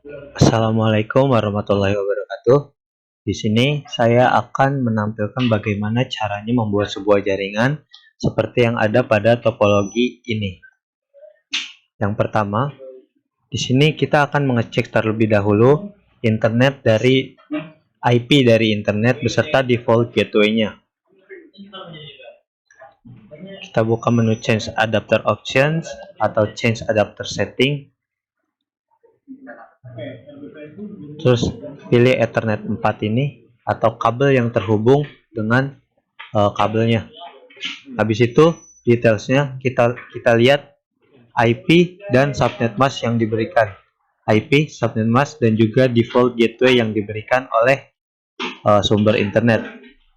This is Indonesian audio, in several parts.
Assalamualaikum warahmatullahi wabarakatuh. Di sini saya akan menampilkan bagaimana caranya membuat sebuah jaringan seperti yang ada pada topologi ini. Yang pertama, di sini kita akan mengecek terlebih dahulu internet dari IP dari internet beserta default gateway-nya. Kita buka menu change adapter options atau change adapter setting. Terus pilih Ethernet 4 ini atau kabel yang terhubung dengan kabelnya. Habis itu detailsnya kita lihat IP dan subnet mask yang diberikan. IP, subnet mask, dan juga default gateway yang diberikan oleh sumber internet.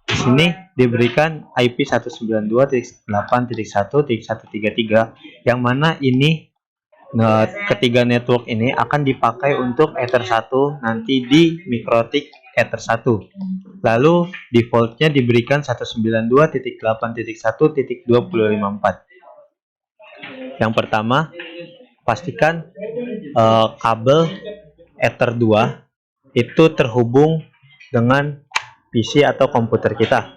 Di sini diberikan IP 192.8.1.133 yang mana ini ketiga network ini akan dipakai untuk Ether 1 nanti di MikroTik Ether 1. Lalu defaultnya diberikan 192.8.1.2054. Yang pertama, pastikan kabel Ether 2 itu terhubung dengan PC atau komputer kita.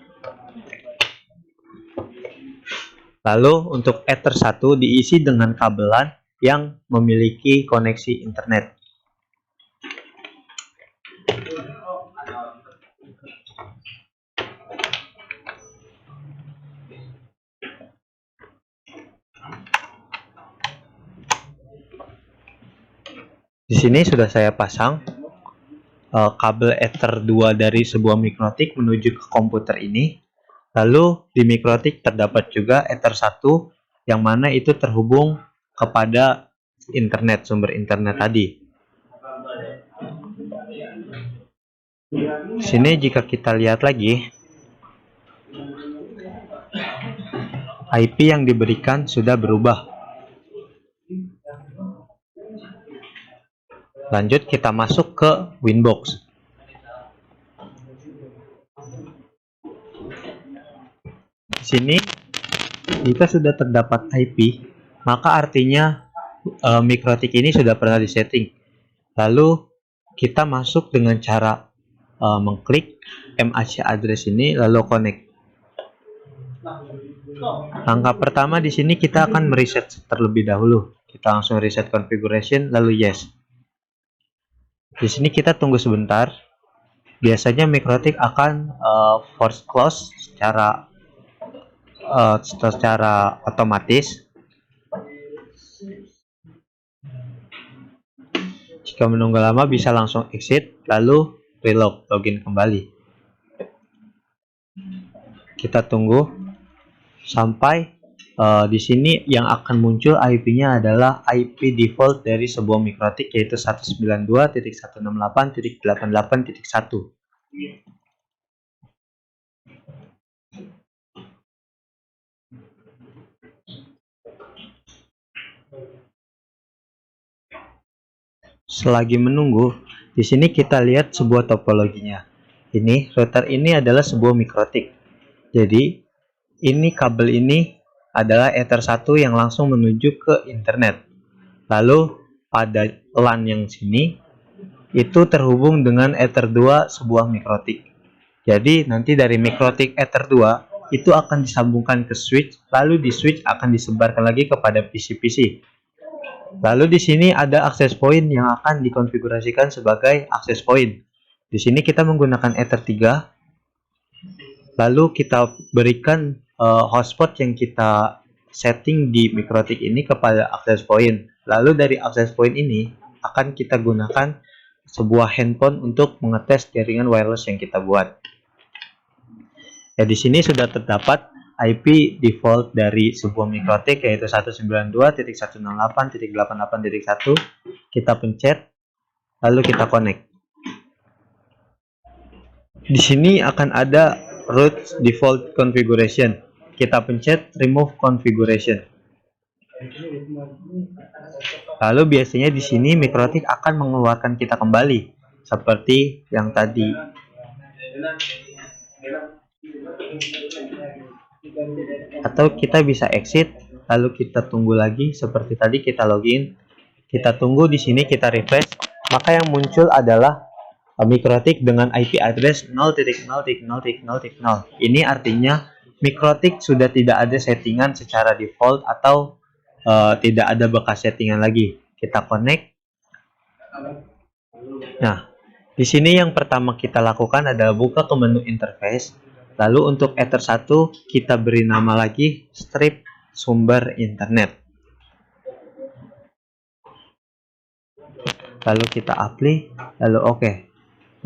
Lalu untuk Ether 1 diisi dengan kabelan yang memiliki koneksi internet. Di sini sudah saya pasang kabel Ether 2 dari sebuah MikroTik menuju ke komputer ini. Lalu di MikroTik terdapat juga Ether 1 yang mana itu terhubung kepada internet, sumber internet tadi. Di sini jika kita lihat lagi, IP yang diberikan sudah berubah. Lanjut kita masuk ke Winbox. Di sini jika sudah terdapat IP, maka artinya MikroTik ini sudah pernah disetting. Lalu kita masuk dengan cara mengklik MAC address ini lalu connect. Langkah pertama di sini kita akan mereset terlebih dahulu. Kita langsung reset configuration lalu yes. Di sini kita tunggu sebentar. Biasanya MikroTik akan force close secara otomatis. Jika menunggu lama bisa langsung exit lalu login kembali. Kita tunggu sampai di sini yang akan muncul IP-nya adalah IP default dari sebuah MikroTik yaitu 192.168.88.1. Selagi menunggu, di sini kita lihat sebuah topologinya. Ini router ini adalah sebuah MikroTik. Jadi ini kabel ini adalah Ether 1 yang langsung menuju ke internet. Lalu pada LAN yang sini itu terhubung dengan Ether 2 sebuah MikroTik. Jadi nanti dari MikroTik Ether 2 itu akan disambungkan ke switch, lalu di switch akan disebarkan lagi kepada PC-PC. Lalu di sini ada access point yang akan dikonfigurasikan sebagai access point. Di sini kita menggunakan Ether 3. Lalu kita berikan hotspot yang kita setting di MikroTik ini kepada access point. Lalu dari access point ini akan kita gunakan sebuah handphone untuk mengetes jaringan wireless yang kita buat. Ya, di sini sudah terdapat IP default dari sebuah MikroTik yaitu 192.168.88.1. Kita pencet lalu kita connect. Di sini akan ada root default configuration. Kita pencet remove configuration. Lalu biasanya di sini MikroTik akan mengeluarkan kita kembali seperti yang tadi. Atau kita bisa exit lalu kita tunggu lagi seperti tadi, kita login. Kita tunggu di sini, kita refresh. maka yang muncul adalah mikrotik dengan IP address 0.0.0.0.0. Ini artinya mikrotik sudah tidak ada settingan secara default atau tidak ada bekas settingan lagi. Kita connect. Nah, di sini yang pertama kita lakukan adalah buka ke menu interface. Lalu untuk Ether 1 kita beri nama lagi strip sumber internet. Lalu kita apply, lalu oke.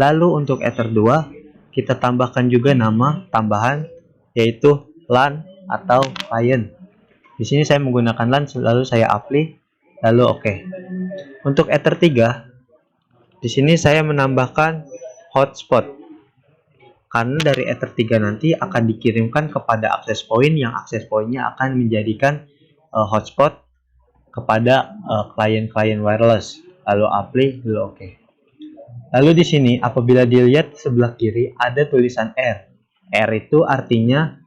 Lalu untuk Ether 2 kita tambahkan juga nama tambahan yaitu LAN atau client. Di sini saya menggunakan LAN, lalu saya apply, lalu oke. Untuk Ether 3 di sini saya menambahkan hotspot. Karena dari Ether 3 nanti akan dikirimkan kepada access point yang access point-nya akan menjadikan hotspot kepada klien-klien wireless. Lalu apply, lalu oke. Lalu di sini apabila dilihat sebelah kiri ada tulisan R. R itu artinya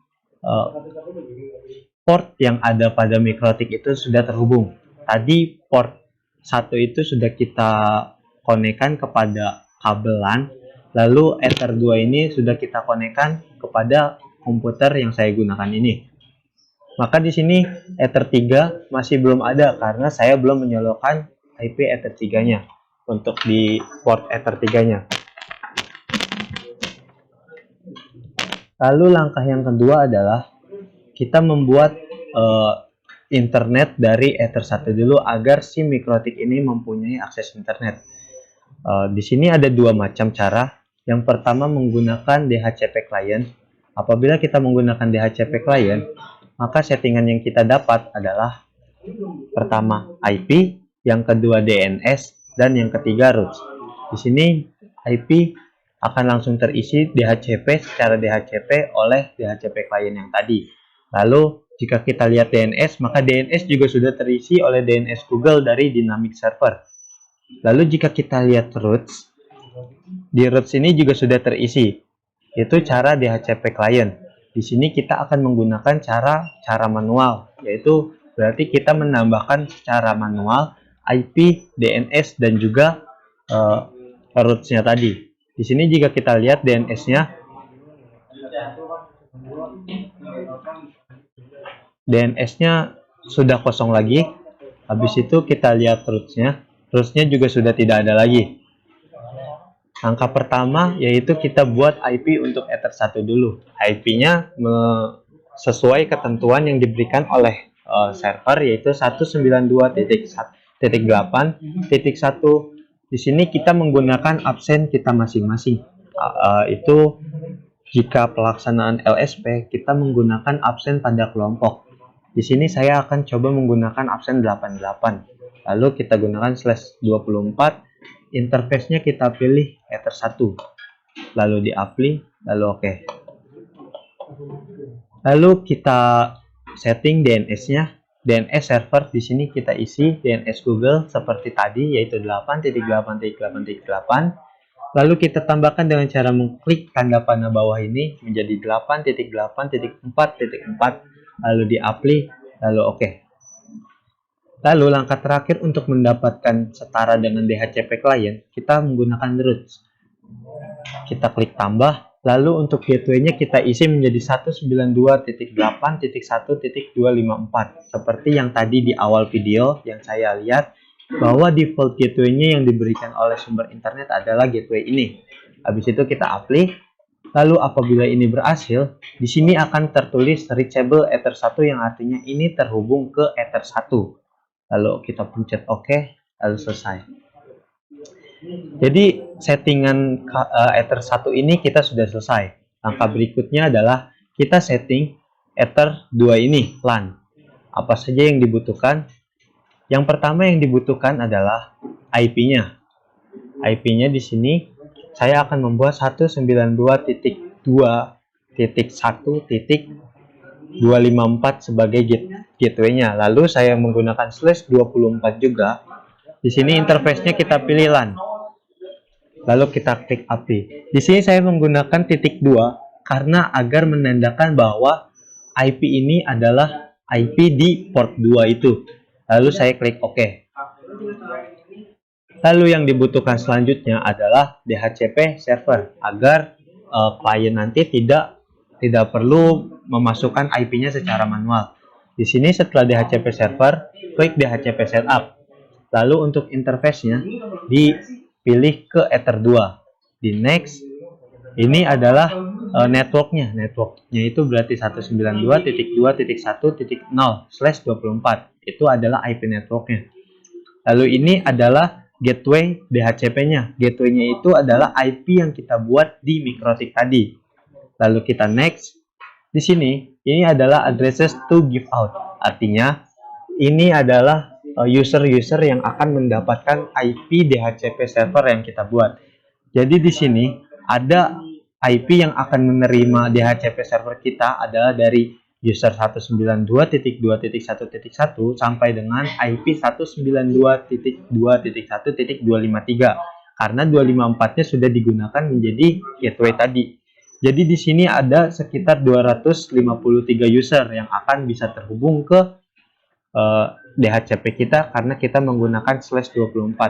port yang ada pada mikrotik itu sudah terhubung. Tadi port 1 itu sudah kita konekkan kepada kabel LAN. Lalu Ether 2 ini sudah kita konekkan kepada komputer yang saya gunakan ini. Maka di sini Ether 3 masih belum ada karena saya belum menyolokkan IP Ether 3-nya untuk di port Ether 3-nya. Lalu langkah yang kedua adalah kita membuat internet dari Ether 1 dulu agar si mikrotik ini mempunyai akses internet. Di sini ada dua macam cara. Yang pertama menggunakan DHCP client. Apabila kita menggunakan DHCP client, maka settingan yang kita dapat adalah pertama IP, yang kedua DNS, dan yang ketiga routes. Di sini IP akan langsung terisi DHCP secara DHCP oleh DHCP client yang tadi. Lalu jika kita lihat DNS, maka DNS juga sudah terisi oleh DNS Google dari Dynamic Server. Lalu jika kita lihat routes, di routes ini juga sudah terisi. Itu cara DHCP client. Di sini kita akan menggunakan cara manual, yaitu berarti kita menambahkan secara manual IP, DNS, dan juga routes-nya tadi. Di sini jika kita lihat DNS-nya sudah kosong lagi. Habis itu kita lihat routes-nya. Routes-nya juga sudah tidak ada lagi. Langkah pertama yaitu kita buat IP untuk Ether 1 dulu. IP-nya sesuai ketentuan yang diberikan oleh server yaitu 192.1.8.1. Di sini kita menggunakan absen kita masing-masing. Itu jika pelaksanaan LSP kita menggunakan absen pada kelompok. Di sini saya akan coba menggunakan absen 88. Lalu kita gunakan /24. Interface-nya kita pilih Ether 1. Lalu di apply, lalu oke. Lalu kita setting DNS-nya. DNS server di sini kita isi DNS Google seperti tadi yaitu 8.8.8.8. Lalu kita tambahkan dengan cara mengklik tanda panah bawah ini menjadi 8.8.4.4. Lalu di apply, lalu oke. Lalu langkah terakhir untuk mendapatkan setara dengan DHCP client, kita menggunakan routes. Kita klik tambah, lalu untuk gateway-nya kita isi menjadi 192.8.1.254. Seperti yang tadi di awal video yang saya lihat, bahwa default gateway-nya yang diberikan oleh sumber internet adalah gateway ini. Habis itu kita apply, lalu apabila ini berhasil, di sini akan tertulis reachable Ether 1 yang artinya ini terhubung ke Ether 1. Lalu kita pencet OK, lalu selesai. Jadi settingan Ether 1 ini kita sudah selesai. Langkah berikutnya adalah kita setting Ether 2 ini, LAN. Apa saja yang dibutuhkan? Yang pertama yang dibutuhkan adalah IP-nya. IP-nya di sini saya akan membuat 192.2.1.254 sebagai gateway-nya. Lalu saya menggunakan /24 juga. Di sini interface-nya kita pilih LAN. Lalu kita klik apply. Di sini saya menggunakan /2 karena agar menandakan bahwa IP ini adalah IP di port 2 itu. Lalu saya klik OK. Lalu yang dibutuhkan selanjutnya adalah DHCP server agar klien nanti tidak perlu memasukkan IP-nya secara manual. Di sini setelah DHCP server, klik DHCP setup. Lalu untuk interface-nya dipilih ke Ether 2. Di next, ini adalah networknya. Networknya itu berarti 192.2.1.0/24. Itu adalah IP networknya. Lalu ini adalah gateway DHCP-nya. Gateway-nya itu adalah IP yang kita buat di Mikrotik tadi. Lalu kita next. Di sini, ini adalah addresses to give out. Artinya, ini adalah user-user yang akan mendapatkan IP DHCP server yang kita buat. Jadi di sini ada IP yang akan menerima DHCP server kita adalah dari user 192.2.1.1 sampai dengan IP 192.2.1.253 karena 254-nya sudah digunakan menjadi gateway tadi. Jadi di sini ada sekitar 253 user yang akan bisa terhubung ke DHCP kita karena kita menggunakan /24.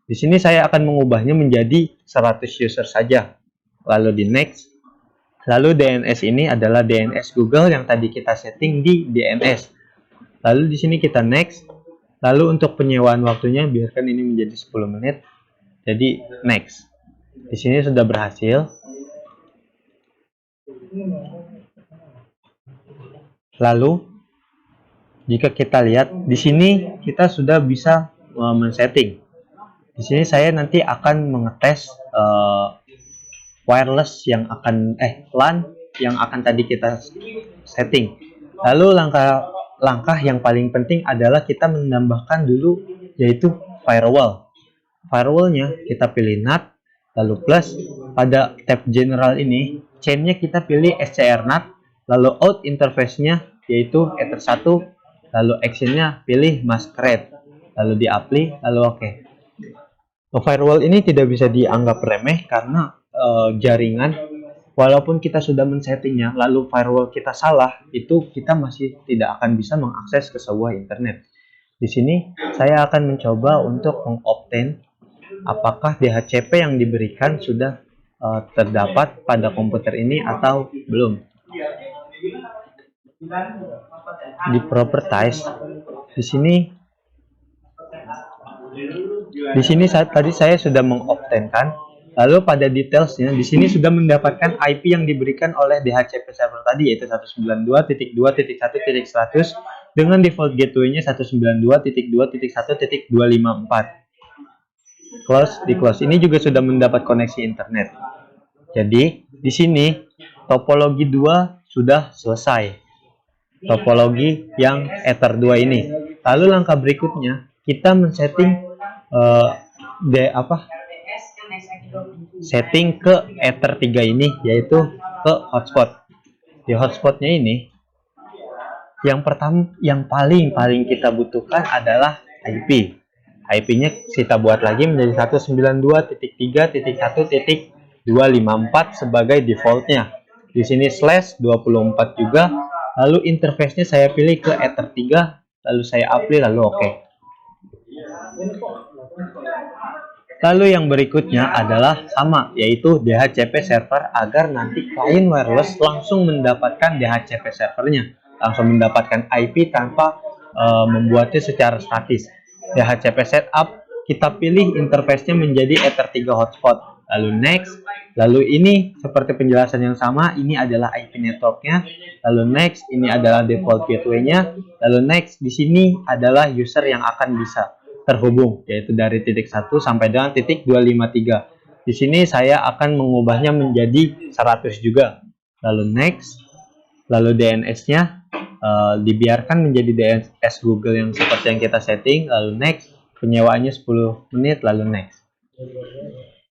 Di sini saya akan mengubahnya menjadi 100 user saja. Lalu di next. Lalu DNS ini adalah DNS Google yang tadi kita setting di DNS. Lalu di sini kita next. Lalu untuk penyewaan waktunya biarkan ini menjadi 10 menit. Jadi next. Di sini sudah berhasil. Lalu jika kita lihat di sini kita sudah bisa men-setting. Di sini saya nanti akan mengetes wireless yang akan LAN yang akan tadi kita setting. Lalu langkah yang paling penting adalah kita menambahkan dulu yaitu firewall. Firewallnya kita pilih NAT, lalu plus pada tab general ini chainnya kita pilih SCR NAT, lalu out interface-nya yaitu Ether 1, lalu actionnya pilih masquerade, lalu di apply, lalu oke. Firewall ini tidak bisa dianggap remeh karena jaringan, walaupun kita sudah men-settingnya, lalu firewall kita salah, itu kita masih tidak akan bisa mengakses ke sebuah internet. Di sini saya akan mencoba untuk mengobtain apakah DHCP yang diberikan sudah terdapat pada komputer ini atau belum. Di properties, di sini tadi saya sudah mengobtainkan. Lalu pada detailsnya, di sini sudah mendapatkan IP yang diberikan oleh DHCP server tadi, yaitu 192.2.1.100 dengan default gateway-nya 192.2.1.254. Di close ini juga sudah mendapat koneksi internet. Jadi, di sini topologi 2 sudah selesai. Topologi yang Ether 2 ini. Lalu langkah berikutnya, kita men-setting setting ke Ether 3 ini, yaitu ke hotspot. Di hotspotnya ini yang paling kita butuhkan adalah IP. IP-nya kita buat lagi menjadi 192.3.1.254 sebagai defaultnya. Di sini /24 juga. Lalu interface-nya saya pilih ke Ether 3, lalu saya apply, lalu oke. Lalu yang berikutnya adalah sama, yaitu DHCP server agar nanti klien wireless langsung mendapatkan DHCP servernya, langsung mendapatkan IP tanpa membuatnya secara statis. DHCP setup, kita pilih interface-nya menjadi Ether 3 hotspot. Lalu next, lalu ini seperti penjelasan yang sama, ini adalah IP network-nya. Lalu next, ini adalah default gateway-nya. Lalu next, di sini adalah user yang akan bisa terhubung, yaitu dari titik 1 sampai dengan titik 253. Di sini saya akan mengubahnya menjadi 100 juga. Lalu next, lalu DNS-nya dibiarkan menjadi DNS Google yang seperti yang kita setting. Lalu next, penyewaannya 10 menit, lalu next.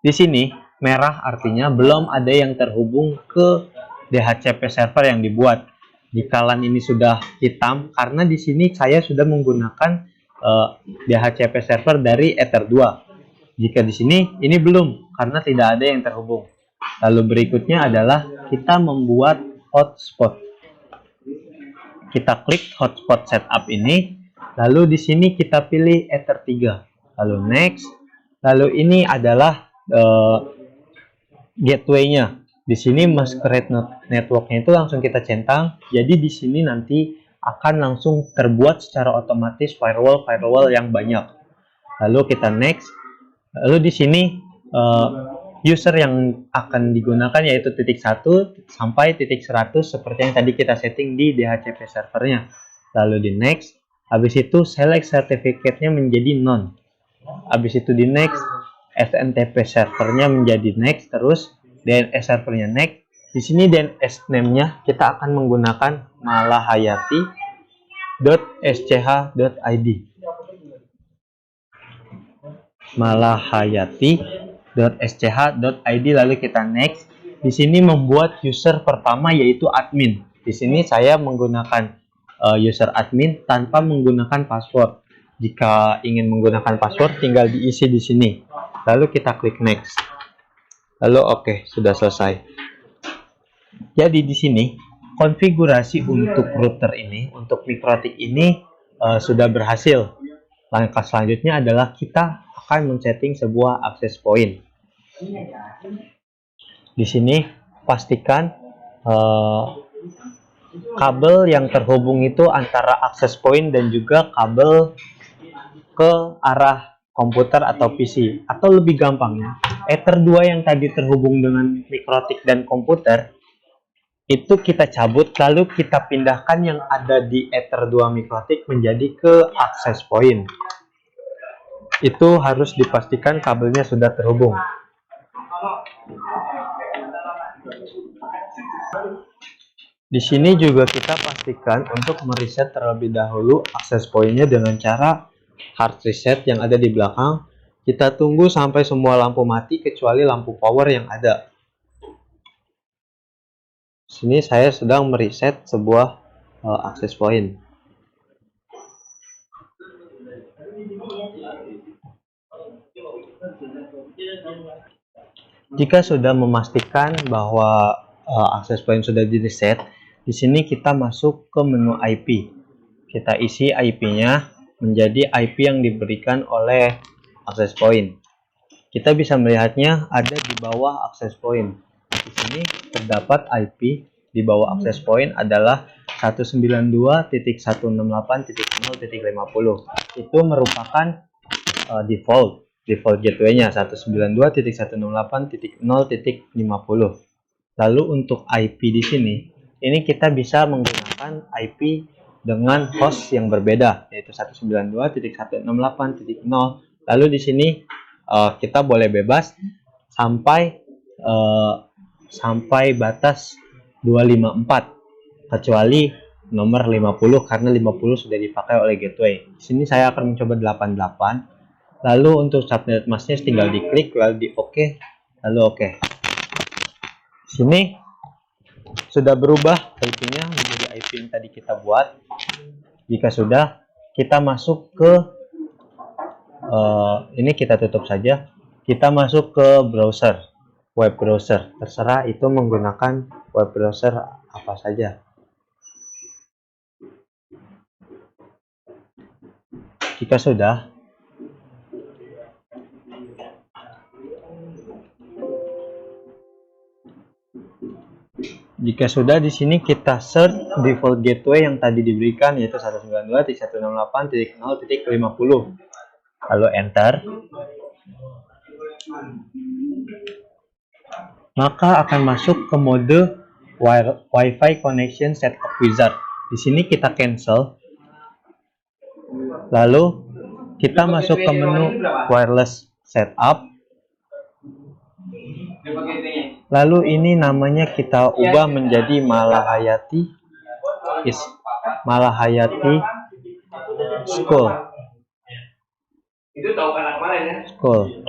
Di sini merah artinya belum ada yang terhubung ke DHCP server yang dibuat. Jika LAN ini sudah hitam, karena di sini saya sudah menggunakan DHCP server dari Ether 2. Jika di sini ini belum karena tidak ada yang terhubung. Lalu berikutnya adalah kita membuat hotspot. Kita klik hotspot setup ini, lalu di sini kita pilih Ether 3. Lalu next, Lalu ini adalah gateway-nya. Di sini masquerade network-nya itu langsung kita centang. Jadi di sini nanti akan langsung terbuat secara otomatis firewall yang banyak. Lalu kita next. Lalu di sini user yang akan digunakan yaitu titik 1 sampai titik 100 seperti yang tadi kita setting di DHCP servernya. Lalu di next. Habis itu select certificate-nya menjadi none. Habis itu di next, SNTP servernya menjadi next, terus DNS servernya next. Di sini DNS name-nya kita akan menggunakan malahayati.sch.id. malahayati.sch.id, lalu kita next. Di sini membuat user pertama yaitu admin. Di sini saya menggunakan user admin tanpa menggunakan password. Jika ingin menggunakan password tinggal diisi di sini. Lalu kita klik next. Lalu oke, sudah selesai. Jadi di sini konfigurasi untuk router ini, untuk mikrotik ini sudah berhasil. Langkah selanjutnya adalah kita akan men-setting sebuah access point. Di sini pastikan kabel yang terhubung itu antara access point dan juga kabel ke arah komputer atau PC. Atau lebih gampangnya, Ether 2 yang tadi terhubung dengan mikrotik dan komputer itu kita cabut, lalu kita pindahkan yang ada di Ether 2 mikrotik menjadi ke access point. Itu harus dipastikan kabelnya sudah terhubung. Di sini juga kita pastikan untuk mereset terlebih dahulu access point-nya dengan cara hard reset yang ada di belakang. Kita tunggu sampai semua lampu mati kecuali lampu power yang ada. Di sini saya sedang mereset sebuah access point. Jika sudah memastikan bahwa access point sudah di reset, di sini kita masuk ke menu IP. Kita isi IP-nya menjadi IP yang diberikan oleh access point. Kita bisa melihatnya ada di bawah access point. Di sini terdapat IP di bawah access point adalah 192.168.0.50. Itu merupakan default gateway-nya 192.168.0.50. Lalu untuk IP di sini, ini kita bisa menggunakan IP dengan host yang berbeda, yaitu 192.168.0. Lalu di sini kita boleh bebas sampai batas 254, kecuali nomor 50 karena 50 sudah dipakai oleh gateway. Di sini saya akan mencoba 88. Lalu untuk subnet masknya tinggal diklik, lalu di OK, lalu OK. Sini sudah berubah IP-nya menjadi IP yang tadi kita buat. Jika sudah, kita masuk ke ini kita tutup saja. Kita masuk ke browser, web browser. Terserah itu menggunakan web browser apa saja. Jika sudah, di sini kita search default gateway yang tadi diberikan, yaitu 192.168.0.50. Lalu enter. Maka akan masuk ke mode Wi-Fi connection setup wizard. Di sini kita cancel. Lalu kita masuk ke menu wireless setup. Lalu ini namanya kita ubah menjadi Malahayati School. School.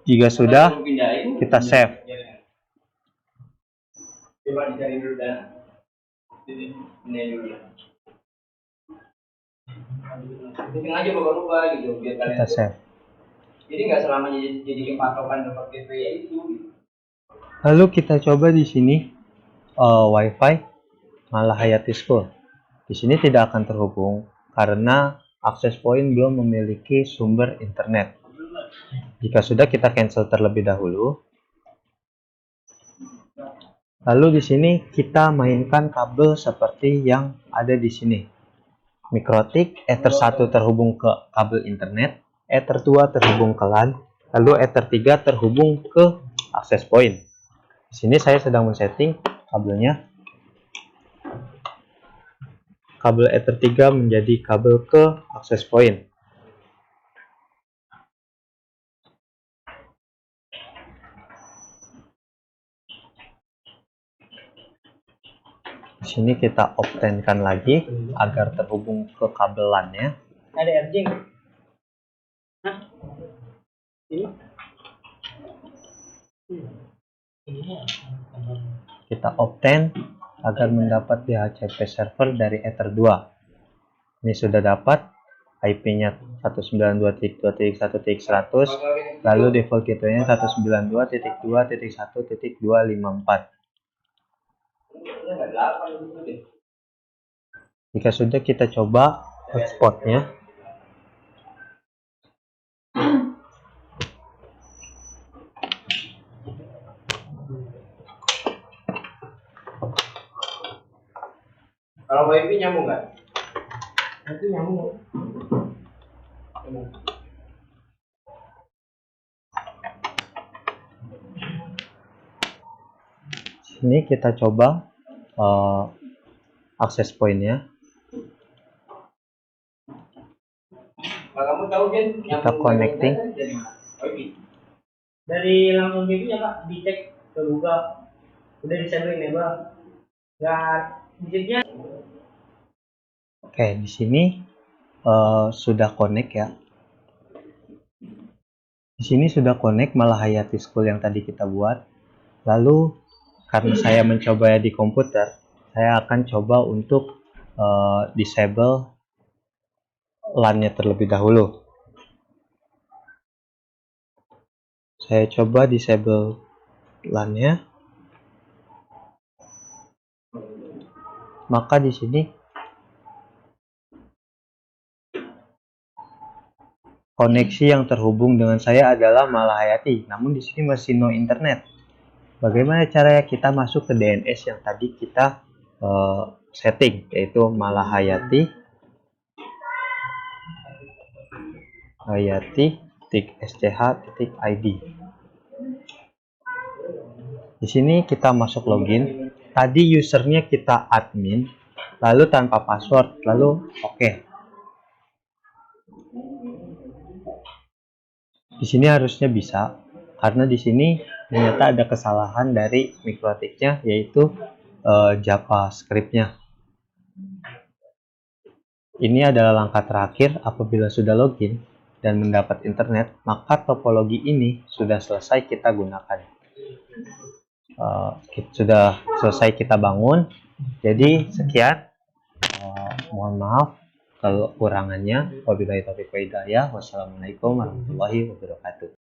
Jika sudah, kita save. Kita save. Jadi nggak selamanya jadi patokan dapat gateway itu. Lalu kita coba di sini Wi-Fi Malahayati School. Di sini tidak akan terhubung karena access point belum memiliki sumber internet. Jika sudah, kita cancel terlebih dahulu. Lalu di sini kita mainkan kabel seperti yang ada di sini. Mikrotik, Ether 1 terhubung ke kabel internet, Ether 2 terhubung ke LAN, lalu Ether 3 terhubung ke access point. Di sini saya sedang men-setting kabelnya. Kabel Ether 3 menjadi kabel ke access point. Di sini kita obtainkan lagi agar terhubung ke kabel LAN-nya. Ada RJ. Hah? Ini? Kita obtain agar mendapat DHCP server dari Ether 2. Ini sudah dapat IP-nya 192.2.1.100, lalu default gateway-nya 192.2.1.254. Jika sudah, kita coba hotspot-nya. Kalau wifi nyambung nggak? Nanti nyambung. Ini kita coba access point-nya. Kamu tahu kan? Kita connecting. Dari langsung wifi ya Pak, dicek ke Google. Udah disable enable. Nggak digitnya. Oke, di sini sudah connect ya. Di sini sudah connect Malahayati School yang tadi kita buat. Lalu karena saya mencoba di komputer, saya akan coba untuk disable LAN-nya terlebih dahulu. Saya coba disable LAN-nya. Maka di sini koneksi yang terhubung dengan saya adalah Malahayati, namun di sini masih no internet. Bagaimana caranya kita masuk ke DNS yang tadi kita setting, yaitu Malahayati hayati.sch.id. Di sini kita masuk login. Tadi usernya kita admin, lalu tanpa password, lalu oke. Di sini harusnya bisa, karena di sini ternyata ada kesalahan dari mikrotiknya, yaitu JavaScript-nya. Ini adalah langkah terakhir apabila sudah login dan mendapat internet, maka topologi ini sudah selesai kita gunakan. Sudah selesai kita bangun. Jadi sekian, mohon maaf kalau kurangannya. Wabillahi taufiq wal hidayah. Wassalamualaikum warahmatullahi wabarakatuh.